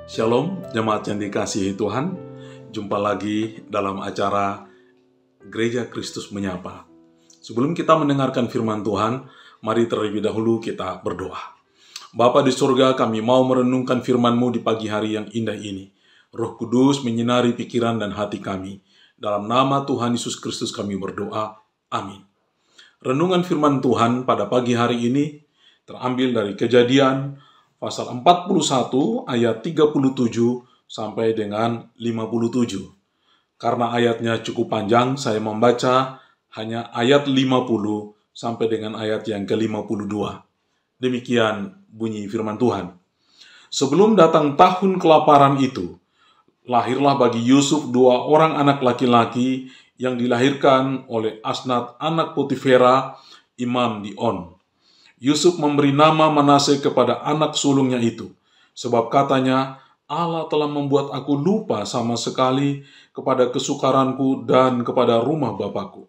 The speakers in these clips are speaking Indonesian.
Shalom, jemaat yang dikasihi Tuhan. Jumpa lagi dalam acara Gereja Kristus Menyapa. Sebelum kita mendengarkan firman Tuhan, mari terlebih dahulu kita berdoa. Bapa di surga, kami mau merenungkan firman-Mu di pagi hari yang indah ini. Roh Kudus menyinari pikiran dan hati kami. Dalam nama Tuhan Yesus Kristus kami berdoa. Amin. Renungan firman Tuhan pada pagi hari ini terambil dari Kejadian pasal 41 ayat 37 sampai dengan 57. Karena ayatnya cukup panjang, saya membaca hanya ayat 50 sampai dengan ayat yang ke-52. Demikian bunyi firman Tuhan. Sebelum datang tahun kelaparan itu, lahirlah bagi Yusuf dua orang anak laki-laki yang dilahirkan oleh Asnat anak Potifera, imam di On. Yusuf memberi nama Manase kepada anak sulungnya itu, sebab katanya, Allah telah membuat aku lupa sama sekali kepada kesukaranku dan kepada rumah bapakku.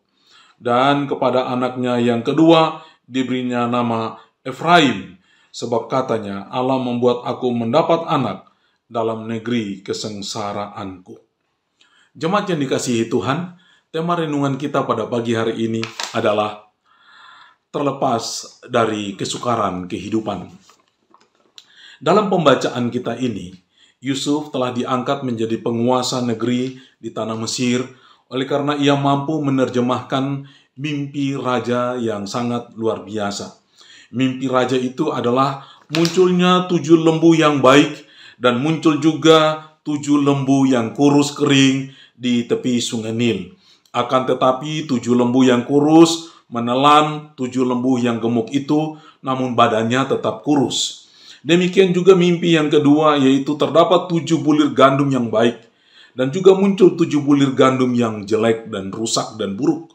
Dan kepada anaknya yang kedua diberinya nama Efraim, sebab katanya, Allah membuat aku mendapat anak dalam negeri kesengsaraanku. Jemaat yang dikasihi Tuhan, tema renungan kita pada pagi hari ini adalah terlepas dari kesukaran kehidupan. Dalam pembacaan kita ini, Yusuf telah diangkat menjadi penguasa negeri di tanah Mesir oleh karena ia mampu menerjemahkan mimpi raja yang sangat luar biasa. Mimpi raja itu adalah munculnya 7 lembu yang baik dan muncul juga 7 lembu yang kurus kering di tepi sungai Nil. Akan tetapi 7 lembu yang kurus menelan 7 lembu yang gemuk itu, namun badannya tetap kurus. Demikian juga mimpi yang kedua, yaitu terdapat 7 bulir gandum yang baik, dan juga muncul 7 bulir gandum yang jelek dan rusak dan buruk.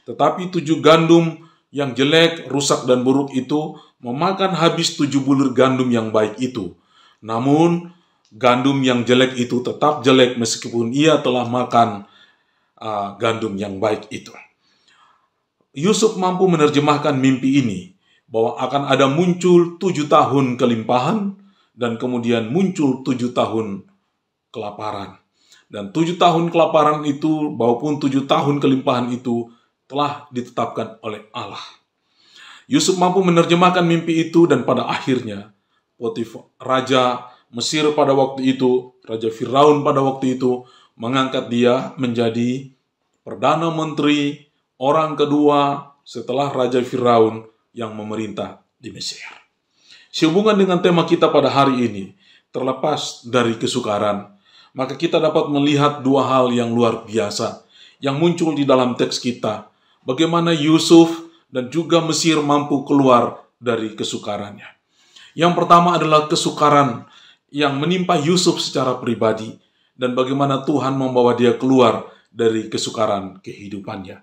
Tetapi 7 gandum yang jelek, rusak dan buruk itu memakan habis 7 bulir gandum yang baik itu. Namun, gandum yang jelek itu tetap jelek meskipun ia telah makan gandum yang baik itu. Yusuf mampu menerjemahkan mimpi ini, bahwa akan ada muncul 7 tahun kelimpahan, dan kemudian muncul 7 tahun kelaparan. Dan 7 tahun kelaparan itu, maupun 7 tahun kelimpahan itu, telah ditetapkan oleh Allah. Yusuf mampu menerjemahkan mimpi itu, dan pada akhirnya, Raja Mesir pada waktu itu, Raja Firaun pada waktu itu, mengangkat dia menjadi Perdana Menteri, orang kedua setelah Raja Firaun yang memerintah di Mesir. Sehubungan dengan tema kita pada hari ini, terlepas dari kesukaran, maka kita dapat melihat 2 hal yang luar biasa yang muncul di dalam teks kita. Bagaimana Yusuf dan juga Mesir mampu keluar dari kesukarannya. Yang pertama adalah kesukaran yang menimpa Yusuf secara pribadi, dan bagaimana Tuhan membawa dia keluar dari kesukaran kehidupannya.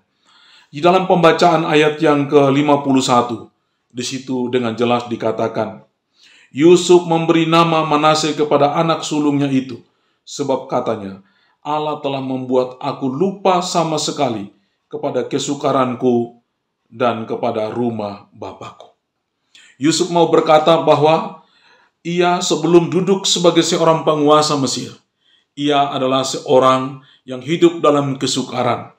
Di dalam pembacaan ayat yang ke-51, di situ dengan jelas dikatakan, Yusuf memberi nama Manase kepada anak sulungnya itu, sebab katanya, Allah telah membuat aku lupa sama sekali kepada kesukaranku dan kepada rumah bapakku. Yusuf mau berkata bahwa ia sebelum duduk sebagai seorang penguasa Mesir, ia adalah seorang yang hidup dalam kesukaran.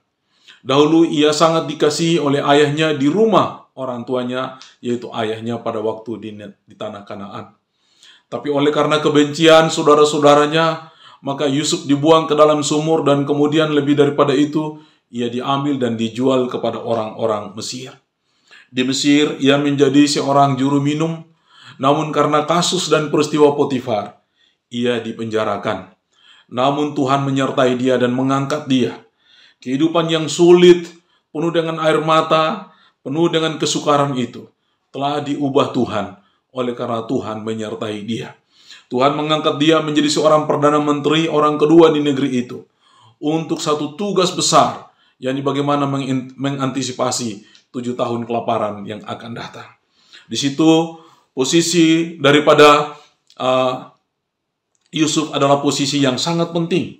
Dahulu ia sangat dikasihi oleh ayahnya di rumah orang tuanya, yaitu ayahnya pada waktu di tanah Kanaan. Tapi oleh karena kebencian saudara-saudaranya, maka Yusuf dibuang ke dalam sumur, dan kemudian lebih daripada itu, ia diambil dan dijual kepada orang-orang Mesir. Di Mesir, ia menjadi seorang juru minum, namun karena kasus dan peristiwa Potifar, ia dipenjarakan. Namun Tuhan menyertai dia dan mengangkat dia. Kehidupan yang sulit, penuh dengan air mata, penuh dengan kesukaran itu, telah diubah Tuhan oleh karena Tuhan menyertai dia. Tuhan mengangkat dia menjadi seorang Perdana Menteri, orang kedua di negeri itu, untuk satu tugas besar, yakni bagaimana mengantisipasi 7 tahun kelaparan yang akan datang. Di situ posisi daripada Yusuf adalah posisi yang sangat penting.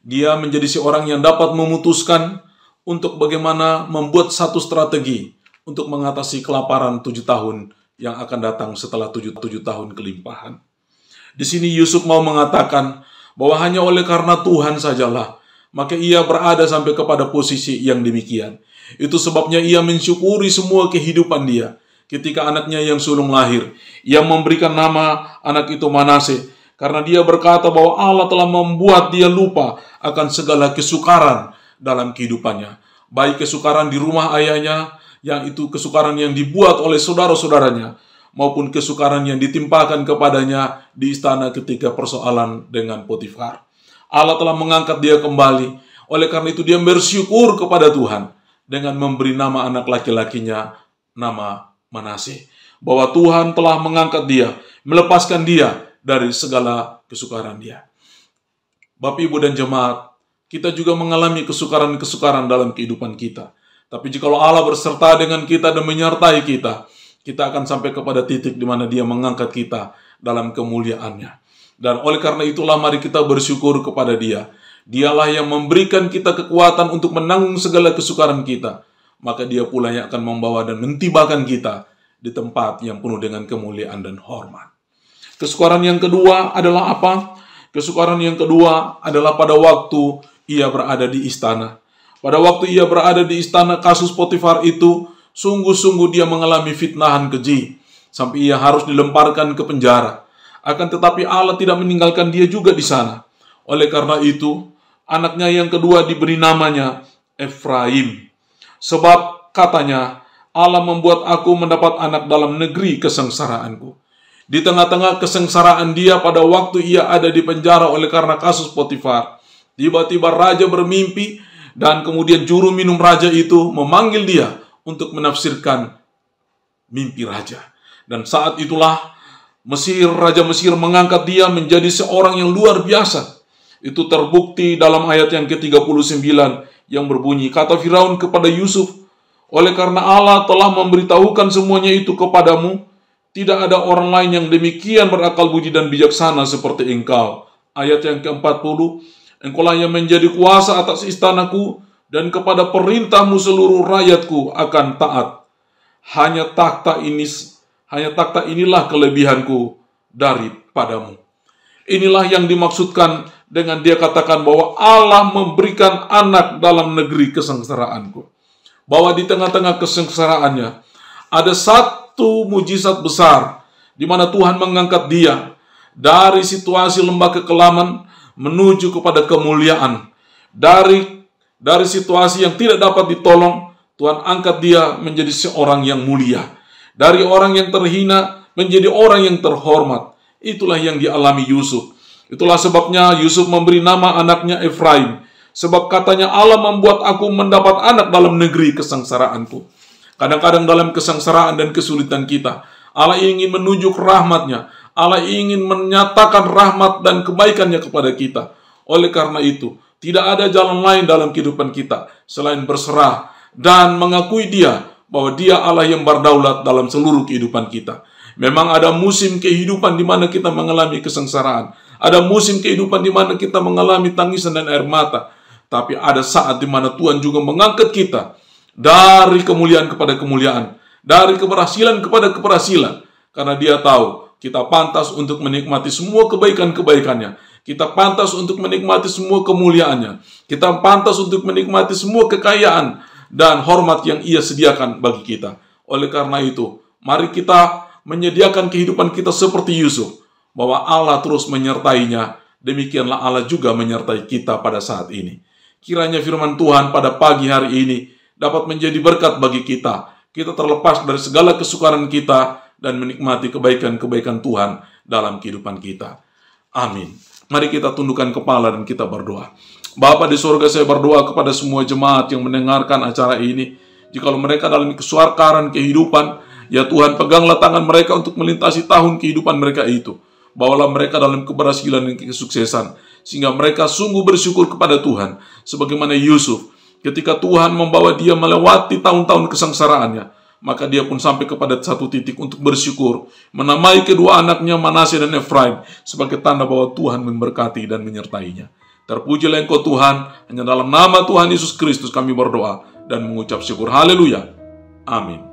Dia menjadi seorang yang dapat memutuskan untuk bagaimana membuat satu strategi untuk mengatasi kelaparan 7 tahun yang akan datang setelah 7 tahun kelimpahan. Di sini Yusuf mau mengatakan bahwa hanya oleh karena Tuhan sajalah, maka ia berada sampai kepada posisi yang demikian. Itu sebabnya ia mensyukuri semua kehidupan dia. Ketika anaknya yang sulung lahir, ia memberikan nama anak itu Manasye, karena dia berkata bahwa Allah telah membuat dia lupa akan segala kesukaran dalam kehidupannya. Baik kesukaran di rumah ayahnya, yang itu kesukaran yang dibuat oleh saudara-saudaranya, maupun kesukaran yang ditimpakan kepadanya di istana ketika persoalan dengan Potifar. Allah telah mengangkat dia kembali. Oleh karena itu dia bersyukur kepada Tuhan dengan memberi nama anak laki-lakinya nama Manasye. Bahwa Tuhan telah mengangkat dia, melepaskan dia dari segala kesukaran dia. Bapak, Ibu, dan jemaat, kita juga mengalami kesukaran-kesukaran dalam kehidupan kita. Tapi jikalau Allah berserta dengan kita dan menyertai kita, kita akan sampai kepada titik di mana dia mengangkat kita dalam kemuliaannya. Dan oleh karena itulah mari kita bersyukur kepada dia. Dialah yang memberikan kita kekuatan untuk menanggung segala kesukaran kita. Maka dia pula yang akan membawa dan mentibakan kita di tempat yang penuh dengan kemuliaan dan hormat. Kesukaran yang kedua adalah apa? Kesukaran yang kedua adalah pada waktu ia berada di istana. Pada waktu ia berada di istana, kasus Potifar itu sungguh-sungguh dia mengalami fitnahan keji, sampai ia harus dilemparkan ke penjara. Akan tetapi Allah tidak meninggalkan dia juga di sana. Oleh karena itu, anaknya yang kedua diberi namanya Efraim. Sebab katanya, Allah membuat aku mendapat anak dalam negeri kesengsaraanku. Di tengah-tengah kesengsaraan dia pada waktu ia ada di penjara oleh karena kasus Potifar, tiba-tiba raja bermimpi dan kemudian juru minum raja itu memanggil dia untuk menafsirkan mimpi raja. Dan saat itulah Raja Mesir mengangkat dia menjadi seorang yang luar biasa. Itu terbukti dalam ayat yang ke-39 yang berbunyi, kata Firaun kepada Yusuf, oleh karena Allah telah memberitahukan semuanya itu kepadamu, tidak ada orang lain yang demikian berakal budi dan bijaksana seperti engkau. Ayat yang ke-40, engkaulah yang menjadi kuasa atas istanaku, dan kepada perintahmu seluruh rakyatku akan taat. Hanya takhta inilah kelebihanku daripadamu. Inilah yang dimaksudkan dengan dia katakan bahwa Allah memberikan anak dalam negeri kesengsaraanku. Bahwa di tengah-tengah kesengsaraannya ada satu mujizat besar di mana Tuhan mengangkat dia dari situasi lembah kekelaman menuju kepada kemuliaan. Dari situasi yang tidak dapat ditolong, Tuhan angkat dia menjadi seorang yang mulia. Dari orang yang terhina menjadi orang yang terhormat. Itulah yang dialami Yusuf. Itulah sebabnya Yusuf memberi nama anaknya Efraim. Sebab katanya Allah membuat aku mendapat anak dalam negeri kesengsaraanku. Kadang-kadang dalam kesengsaraan dan kesulitan kita, Allah ingin menunjuk rahmat-Nya. Allah ingin menyatakan rahmat dan kebaikannya kepada kita. Oleh karena itu, tidak ada jalan lain dalam kehidupan kita selain berserah dan mengakui Dia bahwa Dia Allah yang berdaulat dalam seluruh kehidupan kita. Memang ada musim kehidupan di mana kita mengalami kesengsaraan. Ada musim kehidupan di mana kita mengalami tangisan dan air mata. Tapi ada saat di mana Tuhan juga mengangkat kita dari kemuliaan kepada kemuliaan, dari keberhasilan kepada keberhasilan. Karena Dia tahu kita pantas untuk menikmati semua kebaikan-kebaikannya. Kita pantas untuk menikmati semua kemuliaannya. Kita pantas untuk menikmati semua kekayaan dan hormat yang Ia sediakan bagi kita. Oleh karena itu, mari kita menyediakan kehidupan kita seperti Yusuf, bahwa Allah terus menyertainya. Demikianlah Allah juga menyertai kita pada saat ini. Kiranya firman Tuhan pada pagi hari ini dapat menjadi berkat bagi kita. Kita terlepas dari segala kesukaran kita dan menikmati kebaikan-kebaikan Tuhan dalam kehidupan kita. Amin. Mari kita tundukkan kepala dan kita berdoa. Bapa di surga, saya berdoa kepada semua jemaat yang mendengarkan acara ini. Jikalau mereka dalam kesukaran kehidupan, ya Tuhan, peganglah tangan mereka untuk melintasi tahun kehidupan mereka itu. Bawalah mereka dalam keberhasilan dan kesuksesan, sehingga mereka sungguh bersyukur kepada Tuhan. Sebagaimana Yusuf, ketika Tuhan membawa dia melewati tahun-tahun kesengsaraannya, maka dia pun sampai kepada satu titik untuk bersyukur, menamai kedua anaknya Manasye dan Efraim sebagai tanda bahwa Tuhan memberkati dan menyertainya. Terpujilah Engkau Tuhan, hanya dalam nama Tuhan Yesus Kristus kami berdoa dan mengucap syukur. Haleluya. Amin.